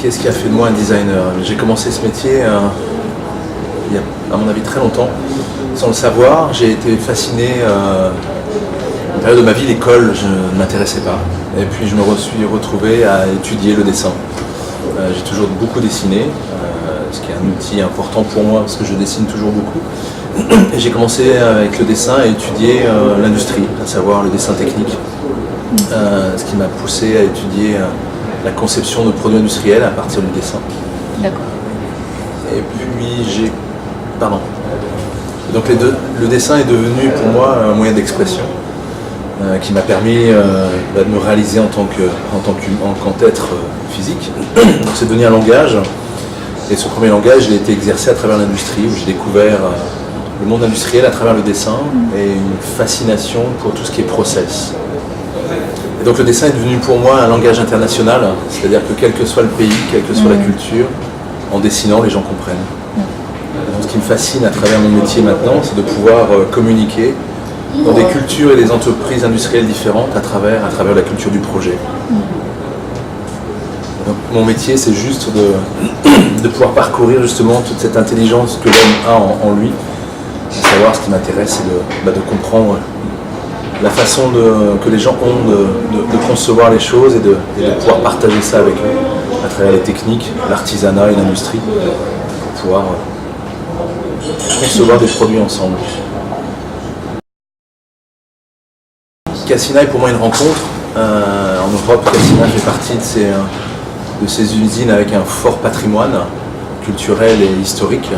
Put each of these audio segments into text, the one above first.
Qu'est-ce qui a fait de moi un designer? J'ai commencé ce métier il y a, à mon avis, très longtemps. Sans le savoir, j'ai été fasciné. Une période de ma vie, l'école, je ne m'intéressais pas. Et puis je me suis retrouvé à étudier le dessin. J'ai toujours beaucoup dessiné, ce qui est un outil important pour moi parce que je dessine toujours beaucoup. Et j'ai commencé avec le dessin à étudier l'industrie, à savoir le dessin technique. Ce qui m'a poussé à étudier la conception de produits industriels à partir du dessin. D'accord. Et puis Donc le dessin est devenu pour moi un moyen d'expression qui m'a permis de me réaliser en tant qu'être physique. Donc c'est devenu un langage. Et ce premier langage, il a été exercé à travers l'industrie, où j'ai découvert le monde industriel à travers le dessin et une fascination pour tout ce qui est process. Et donc le dessin est devenu pour moi un langage international, c'est-à-dire que quel que soit le pays, quelle que soit la culture, en dessinant, les gens comprennent. Donc, ce qui me fascine à travers mon métier maintenant, c'est de pouvoir communiquer dans des cultures et des entreprises industrielles différentes à travers la culture du projet. Donc, mon métier, c'est juste de pouvoir parcourir justement toute cette intelligence que l'homme a en lui, de savoir ce qui m'intéresse, c'est de comprendre la façon que les gens ont de concevoir les choses et de pouvoir partager ça avec eux à travers les techniques, l'artisanat et l'industrie pour pouvoir concevoir des produits ensemble. Cassina est pour moi une rencontre. En Europe, Cassina fait partie de ces usines avec un fort patrimoine culturel et historique.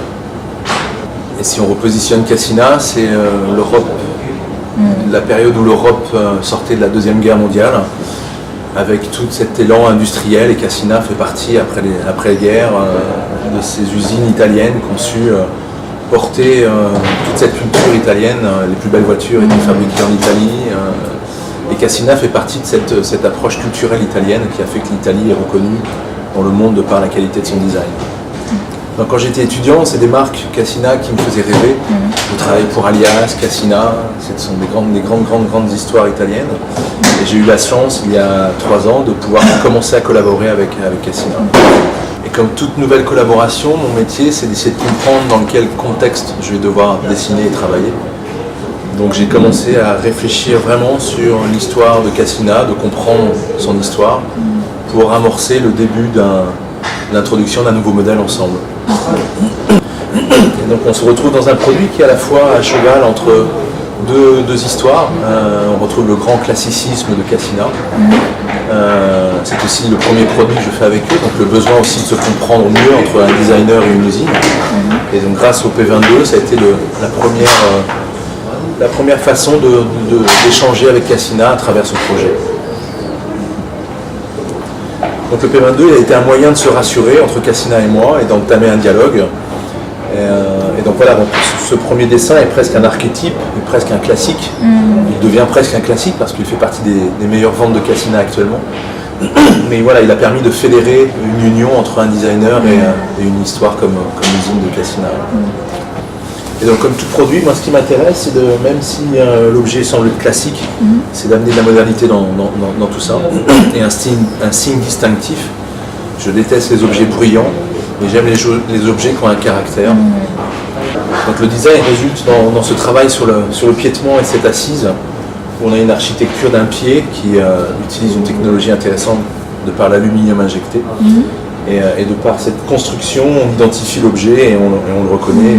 Et si on repositionne Cassina, c'est l'Europe, la période où l'Europe sortait de la Deuxième Guerre mondiale, avec tout cet élan industriel, et Cassina fait partie, après la guerre, de ces usines italiennes qui ont su porter toute cette culture italienne. Les plus belles voitures étaient fabriquées en Italie. Et Cassina fait partie de cette approche culturelle italienne qui a fait que l'Italie est reconnue dans le monde de par la qualité de son design. Donc, quand j'étais étudiant, c'est des marques Cassina qui me faisaient rêver. Je travaillais pour Alias, Cassina, ce sont des grandes histoires italiennes. Et j'ai eu la chance, il y a 3 ans, de pouvoir commencer à collaborer avec Cassina. Et comme toute nouvelle collaboration, mon métier, c'est d'essayer de comprendre dans quel contexte je vais devoir dessiner et travailler. Donc j'ai commencé à réfléchir vraiment sur l'histoire de Cassina, de comprendre son histoire, pour amorcer le début de l'introduction d'un nouveau modèle ensemble. Et donc on se retrouve dans un produit qui est à la fois à cheval entre deux histoires. On retrouve le grand classicisme de Cassina. C'est aussi le premier produit que je fais avec eux, donc le besoin aussi de se comprendre mieux entre un designer et une usine. Et donc grâce au P22, ça a été la première façon d'échanger avec Cassina à travers ce projet. Donc le P22 a été un moyen de se rassurer entre Cassina et moi et d'entamer un dialogue. Et donc voilà, donc ce premier dessin est presque un archétype, est presque un classique. Il devient presque un classique parce qu'il fait partie des meilleures ventes de Cassina actuellement. Mais voilà, il a permis de fédérer une union entre un designer et une histoire comme l'usine de Cassina. Et donc comme tout produit, moi ce qui m'intéresse, c'est même si l'objet semble classique, c'est d'amener de la modernité dans tout ça. Et un signe distinctif. Je déteste les objets bruyants, mais j'aime les objets qui ont un caractère. Donc le design résulte dans ce travail sur le piétement et cette assise, où on a une architecture d'un pied qui utilise une technologie intéressante de par l'aluminium injecté. Et de par cette construction, on identifie l'objet et on le reconnaît,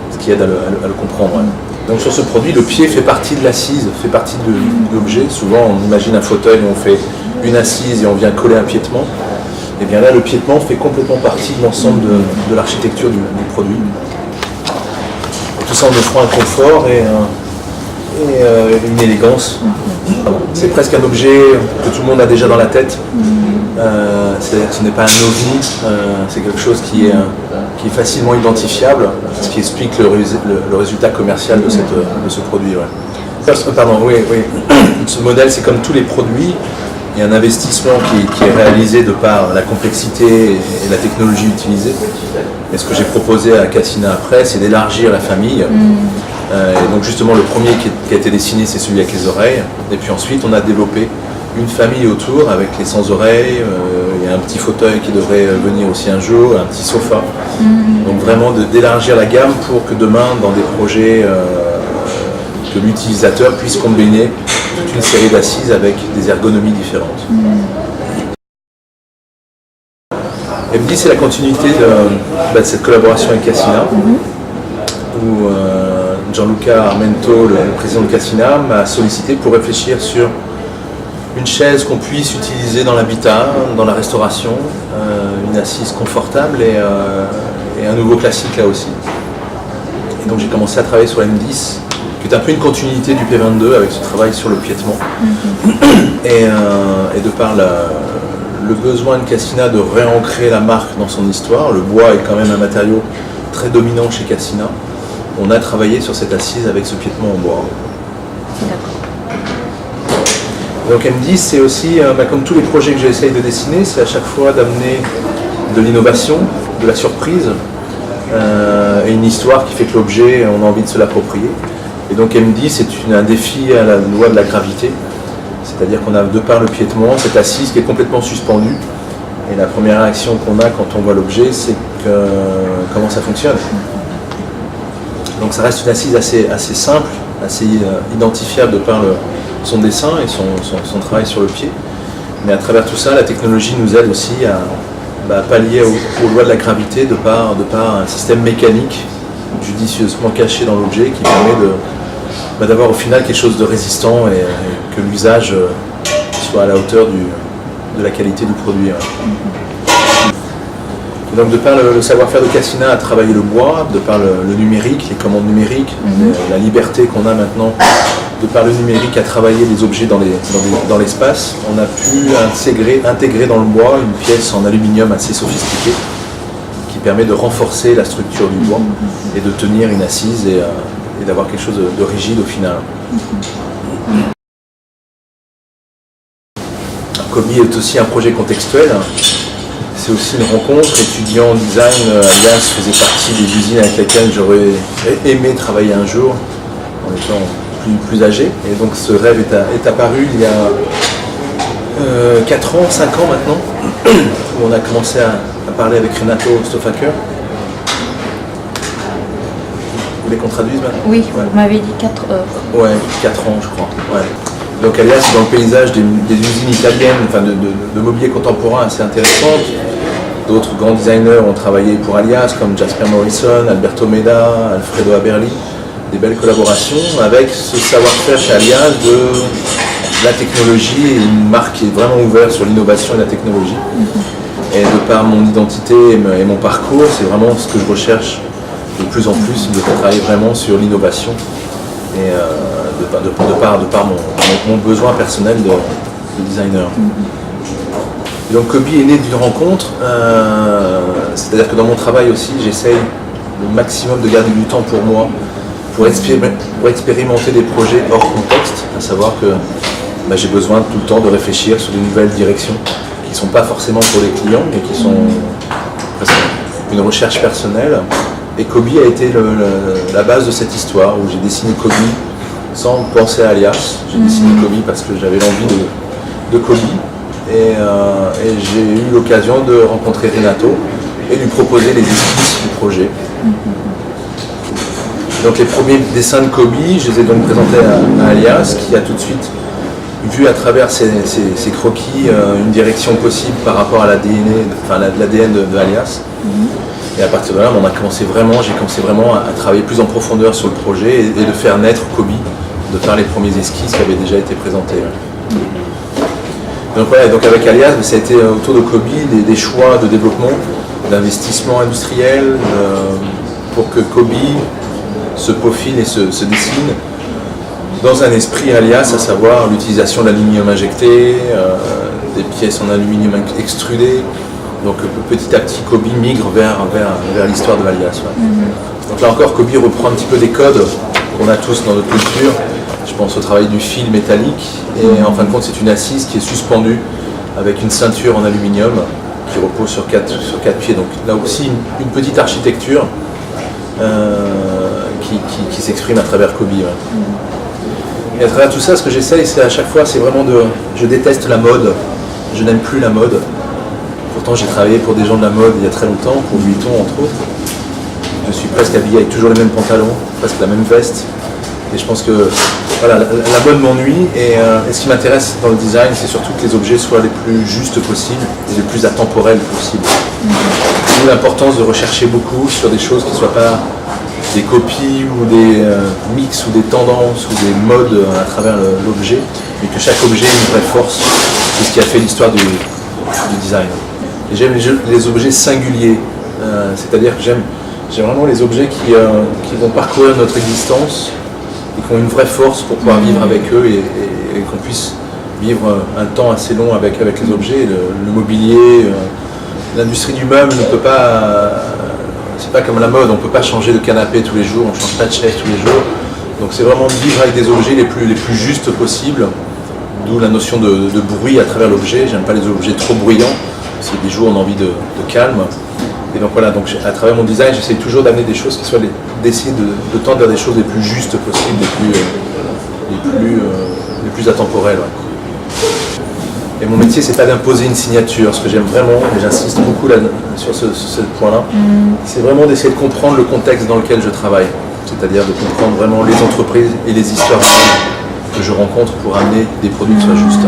ce qui aide à le comprendre. Donc sur ce produit, le pied fait partie de l'assise, fait partie de l'objet. Souvent on imagine un fauteuil où on fait une assise et on vient coller un piétement. Et bien là, le piétement fait complètement partie de l'ensemble de l'architecture du produit. Et tout ça en offrant un confort et une élégance. C'est presque un objet que tout le monde a déjà dans la tête. C'est-à-dire que ce n'est pas un ovni, c'est quelque chose qui est facilement identifiable, ce qui explique le résultat commercial de ce produit. Ouais. Pardon, oui. Ce modèle, c'est comme tous les produits. Il y a un investissement qui est réalisé de par la complexité et la technologie utilisée. Et ce que j'ai proposé à Cassina après, c'est d'élargir la famille. Et donc justement, le premier qui a été dessiné, c'est celui avec les oreilles. Et puis ensuite, on a développé une famille autour avec les sans-oreilles. Il y et un petit fauteuil qui devrait venir aussi un jour, un petit sofa. Donc vraiment d'élargir la gamme pour que demain, dans des projets, que l'utilisateur puisse combiner toute une série d'assises avec des ergonomies différentes. M10, c'est la continuité de cette collaboration avec Cassina, où Gianluca Armento, le président de Cassina, m'a sollicité pour réfléchir sur une chaise qu'on puisse utiliser dans l'habitat, dans la restauration, une assise confortable et un nouveau classique là aussi. Et donc j'ai commencé à travailler sur M10, qui est un peu une continuité du P22 avec ce travail sur le piétement. Et de par le besoin de Cassina de réancrer la marque dans son histoire, le bois est quand même un matériau très dominant chez Cassina, on a travaillé sur cette assise avec ce piétement en bois. Donc M10, c'est aussi, comme tous les projets que j'essaye de dessiner, c'est à chaque fois d'amener de l'innovation, de la surprise, et une histoire qui fait que l'objet, on a envie de se l'approprier. Et donc M10, c'est un défi à la loi de la gravité, c'est-à-dire qu'on a de par le piétement cette assise qui est complètement suspendue. Et la première réaction qu'on a quand on voit l'objet, c'est comment ça fonctionne. Donc ça reste une assise assez simple, assez identifiable de par son dessin et son travail sur le pied. Mais à travers tout ça, la technologie nous aide aussi à pallier aux lois de la gravité de par un système mécanique judicieusement caché dans l'objet qui permet d'avoir au final quelque chose de résistant et que l'usage soit à la hauteur de la qualité du produit. Donc de par le savoir-faire de Cassina à travailler le bois, de par le numérique, les commandes numériques, la liberté qu'on a maintenant, de par le numérique à travailler les objets dans l'espace, on a pu intégrer dans le bois une pièce en aluminium assez sophistiquée qui permet de renforcer la structure du bois et de tenir une assise et d'avoir quelque chose de rigide au final. Kobi est aussi un projet contextuel. C'est aussi une rencontre. Étudiant en design, Alias faisait partie des usines avec lesquelles j'aurais aimé travailler un jour en étant plus âgé. Et donc ce rêve est apparu il y a 4 ans, 5 ans maintenant, où on a commencé à parler avec Renato Stoffaker. Vous voulez qu'on traduise maintenant? Oui, ouais. Vous m'avez dit 4 heures. Ouais, 4 ans je crois. Ouais. Donc Alias, c'est dans le paysage des usines italiennes, enfin de mobilier contemporain assez intéressantes. D'autres grands designers ont travaillé pour Alias, comme Jasper Morrison, Alberto Meda, Alfredo Aberli. Des belles collaborations avec ce savoir-faire chez Alias de la technologie et une marque qui est vraiment ouverte sur l'innovation et la technologie. Et de par mon identité et mon parcours, c'est vraiment ce que je recherche de plus en plus, de travailler vraiment sur l'innovation et de par mon besoin personnel de designer. Et donc Kobi est né d'une rencontre, c'est-à-dire que dans mon travail aussi, j'essaye le maximum de garder du temps pour moi, pour expérimenter des projets hors contexte, à savoir que j'ai besoin tout le temps de réfléchir sur de nouvelles directions qui ne sont pas forcément pour les clients, mais qui sont une recherche personnelle. Et Kobi a été la base de cette histoire, où j'ai dessiné Kobi sans penser à Alias. J'ai dessiné Kobi parce que j'avais l'envie de Kobi. Et j'ai eu l'occasion de rencontrer Renato et lui proposer les esquisses du projet. Donc les premiers dessins de Kobi, je les ai donc présentés à Alias, qui a tout de suite vu à travers ses croquis une direction possible par rapport à l'ADN de Alias. Et à partir de là, j'ai commencé vraiment à travailler plus en profondeur sur le projet et de faire naître Kobi, de faire les premiers esquisses qui avaient déjà été présentées. Donc voilà, donc avec Alias, ça a été autour de Kobi des choix de développement, d'investissement industriel, pour que Kobi se peaufine et se dessine dans un esprit Alias, à savoir l'utilisation de l'aluminium injecté, des pièces en aluminium extrudé. Donc petit à petit, Kobi migre vers l'histoire de Alias. Donc là encore, Kobi reprend un petit peu des codes qu'on a tous dans notre culture. Je pense au travail du fil métallique. Et en fin de compte, c'est une assise qui est suspendue avec une ceinture en aluminium qui repose sur quatre pieds. Donc là aussi, une petite architecture qui s'exprime à travers Kobi. Et à travers tout ça, ce que j'essaye, c'est à chaque fois, c'est vraiment je déteste la mode. Je n'aime plus la mode. Pourtant, j'ai travaillé pour des gens de la mode il y a très longtemps, pour Vuitton entre autres. Je suis presque habillé avec toujours les mêmes pantalons, presque la même veste. Et je pense que voilà, la mode m'ennuie et ce qui m'intéresse dans le design, c'est surtout que les objets soient les plus justes possibles et les plus atemporels possibles. D'où l'importance de rechercher beaucoup sur des choses qui ne soient pas des copies ou des mix ou des tendances ou des modes à travers l'objet, mais que chaque objet ait une vraie force. C'est ce qui a fait l'histoire du design. Et j'aime les objets singuliers, c'est-à-dire que j'aime vraiment les objets qui vont parcourir notre existence et qui ont une vraie force pour pouvoir vivre avec eux et qu'on puisse vivre un temps assez long avec les objets. Le mobilier, l'industrie du meuble ne peut pas, c'est pas comme la mode, on ne peut pas changer de canapé tous les jours, on ne change pas de chaise tous les jours. Donc c'est vraiment de vivre avec des objets les plus justes possibles, d'où la notion de bruit à travers l'objet. J'aime pas les objets trop bruyants, parce que des jours on a envie de calme. Et donc voilà, donc à travers mon design, j'essaie toujours d'amener des choses qui soient d'essayer de tendre vers des choses les plus justes possibles, les plus atemporelles. Ouais. Et mon métier, c'est pas d'imposer une signature. Ce que j'aime vraiment, et j'insiste beaucoup sur ce point-là, c'est vraiment d'essayer de comprendre le contexte dans lequel je travaille. C'est-à-dire de comprendre vraiment les entreprises et les histoires que je rencontre pour amener des produits qui soient justes.